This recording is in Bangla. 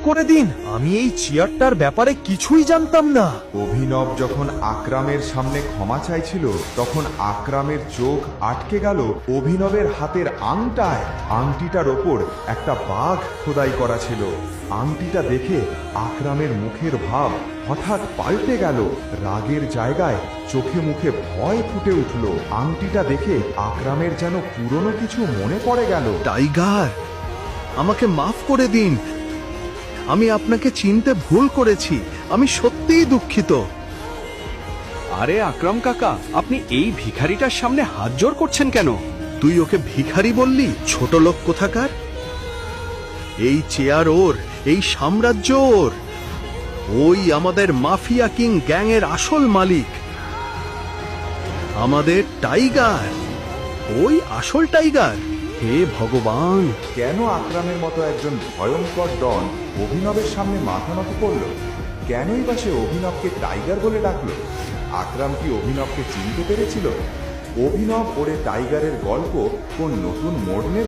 করে দিন, আমি এই চেয়ারটার ব্যাপারে কিছুই জানতাম না। অভিনব যখন আকরামের সামনে ক্ষমা চাইছিল তখন আকরামের চোখ আটকে গেল অভিনবের হাতের আংটায়। আংটিটার ওপর একটা বাঘ খোদাই করা ছিল। আংটিটা দেখে আকরামের মুখের ভাব হঠাৎ পাল্টে গেল। রাগের জায়গায় চোখে মুখে ভয় ফুটে উঠল। আংটিটা দেখে আকরামের যেন পুরনো কিছু মনে পড়ে গেল। টাইগার, আমাকে মাফ করে দিন। আমি আপনাকে চিনতে ভুল করেছি। আমি সত্যিই দুঃখিত। আরে আকরাম কাকা, আপনি এই ভিখারিটার সামনে হাত জোড় করছেন কেন? তুই ওকে ভিখারি বললি? ছোট লোক কোথাকার। এই চেয়ার ওর, এই সাম্রাজ্য ওর। ওই আমাদের মাফিয়া কিং গ্যাংয়ের আসল মালিক, আমাদের টাইগার। ওই আসল টাইগার। হে ভগবান! কেন আকরামের মতো একজন ভয়ঙ্কর ডন অভিনবের সামনে মাথা নত করল? কেনই বা সে অভিনবকে টাইগার বলে ডাকলো? আকরাম কি অভিনবকে চিনতে পেরেছিল? অভিনব ওরে টাইগারের গল্প কোন নতুন মোড় নেবে?